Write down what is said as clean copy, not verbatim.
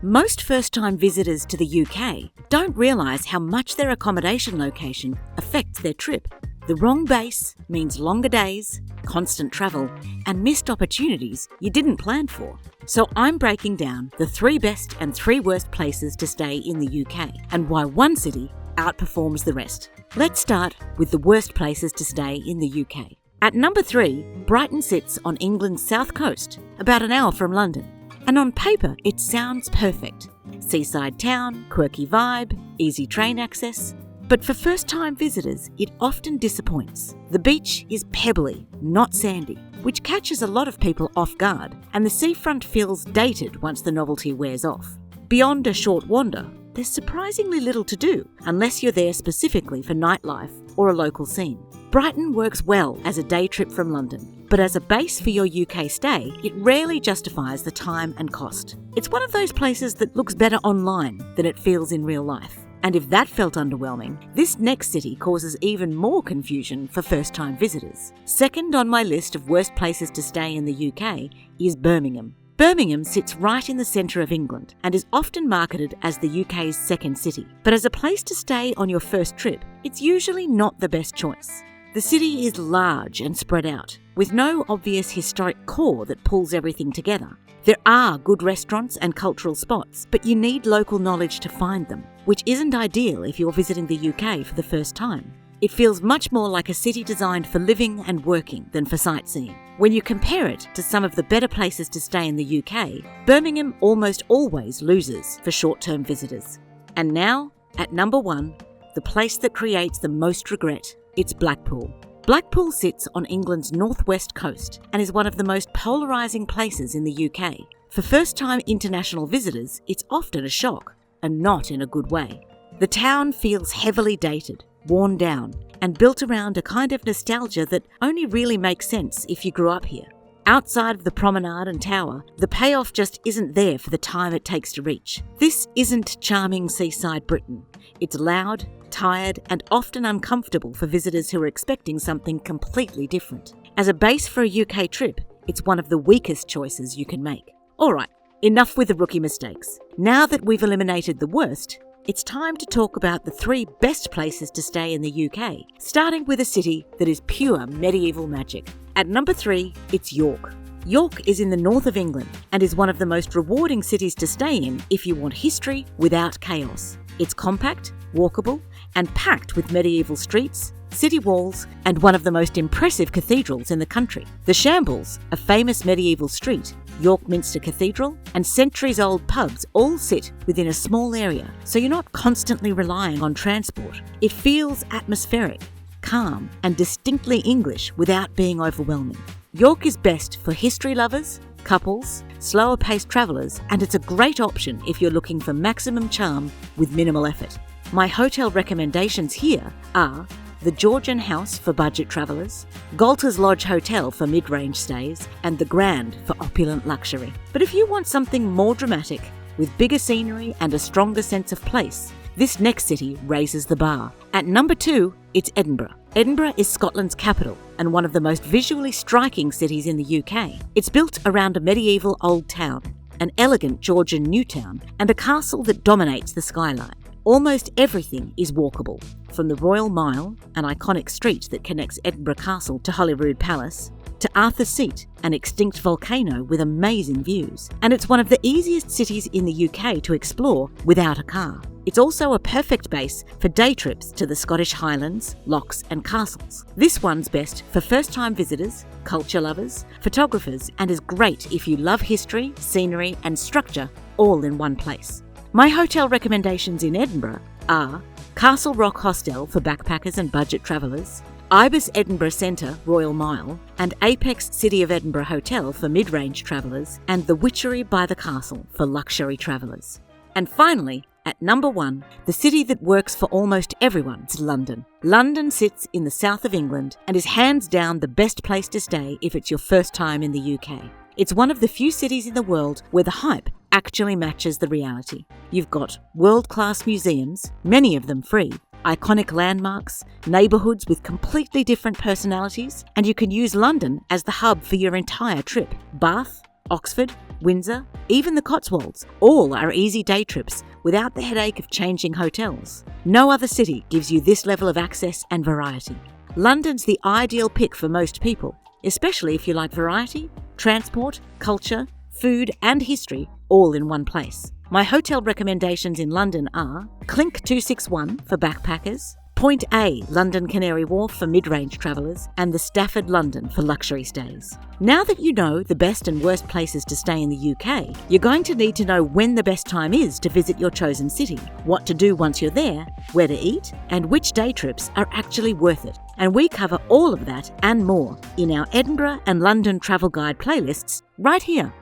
Most first-time visitors to the UK don't realise how much their accommodation location affects their trip. The wrong base means longer days, constant travel, and missed opportunities you didn't plan for. So I'm breaking down the 3 best and 3 worst places to stay in the UK and why one city outperforms the rest. Let's start with the worst places to stay in the UK. At number 3, Brighton sits on England's south coast, about an hour from London. And on paper, it sounds perfect. Seaside town, quirky vibe, easy train access. But for first-time visitors, it often disappoints. The beach is pebbly, not sandy, which catches a lot of people off guard, and the seafront feels dated once the novelty wears off. Beyond a short wander, there's surprisingly little to do, unless you're there specifically for nightlife or a local scene. Brighton works well as a day trip from London, but as a base for your UK stay, it rarely justifies the time and cost. It's one of those places that looks better online than it feels in real life. And if that felt underwhelming, this next city causes even more confusion for first-time visitors. Second on my list of worst places to stay in the UK is Birmingham. Birmingham sits right in the centre of England and is often marketed as the UK's second city. But as a place to stay on your first trip, it's usually not the best choice. The city is large and spread out, with no obvious historic core that pulls everything together. There are good restaurants and cultural spots, but you need local knowledge to find them, which isn't ideal if you're visiting the UK for the first time. It feels much more like a city designed for living and working than for sightseeing. When you compare it to some of the better places to stay in the UK, Birmingham almost always loses for short-term visitors. And now, at number 1, the place that creates the most regret, it's Blackpool. Blackpool sits on England's northwest coast and is one of the most polarising places in the UK. For first-time international visitors, it's often a shock, and not in a good way. The town feels heavily dated, worn down, and built around a kind of nostalgia that only really makes sense if you grew up here. Outside of the promenade and tower, the payoff just isn't there for the time it takes to reach. This isn't charming seaside Britain. It's loud, tired, and often uncomfortable for visitors who are expecting something completely different. As a base for a UK trip, it's one of the weakest choices you can make. Alright, enough with the rookie mistakes. Now that we've eliminated the worst, it's time to talk about the 3 best places to stay in the UK, starting with a city that is pure medieval magic. At number 3, it's York. York is in the north of England and is one of the most rewarding cities to stay in if you want history without chaos. It's compact, walkable, and packed with medieval streets, city walls, and one of the most impressive cathedrals in the country. The Shambles, a famous medieval street, York Minster Cathedral, and centuries-old pubs all sit within a small area, so you're not constantly relying on transport. It feels atmospheric, calm, and distinctly English without being overwhelming. York is best for history lovers, couples, slower-paced travellers, and it's a great option if you're looking for maximum charm with minimal effort. My hotel recommendations here are the Georgian House for budget travellers, Galter's Lodge Hotel for mid-range stays, and the Grand for opulent luxury. But if you want something more dramatic, with bigger scenery and a stronger sense of place, this next city raises the bar. At number 2, it's Edinburgh. Edinburgh is Scotland's capital and one of the most visually striking cities in the UK. It's built around a medieval old town, an elegant Georgian new town, and a castle that dominates the skyline. Almost everything is walkable, from the Royal Mile, an iconic street that connects Edinburgh Castle to Holyrood Palace, to Arthur's Seat, an extinct volcano with amazing views. And it's one of the easiest cities in the UK to explore without a car. It's also a perfect base for day trips to the Scottish Highlands, lochs and castles. This one's best for first-time visitors, culture lovers, photographers, and is great if you love history, scenery and structure all in one place. My hotel recommendations in Edinburgh are Castle Rock Hostel for backpackers and budget travellers, Ibis Edinburgh Centre Royal Mile, and Apex City of Edinburgh Hotel for mid-range travellers, and the Witchery by the Castle for luxury travellers. And finally, at number 1, the city that works for almost everyone is London. London sits in the south of England and is hands down the best place to stay if it's your first time in the UK. It's one of the few cities in the world where the hype actually matches the reality. You've got world-class museums, many of them free, iconic landmarks, neighbourhoods with completely different personalities, and you can use London as the hub for your entire trip. Bath, Oxford, Windsor, even the Cotswolds, all are easy day trips without the headache of changing hotels. No other city gives you this level of access and variety. London's the ideal pick for most people, especially if you like variety, transport, culture, food and history all in one place. My hotel recommendations in London are Clink 261 for backpackers, Point A, London Canary Wharf for mid-range travellers, and the Stafford London for luxury stays. Now that you know the best and worst places to stay in the UK, you're going to need to know when the best time is to visit your chosen city, what to do once you're there, where to eat, and which day trips are actually worth it. And we cover all of that and more in our Edinburgh and London travel guide playlists right here.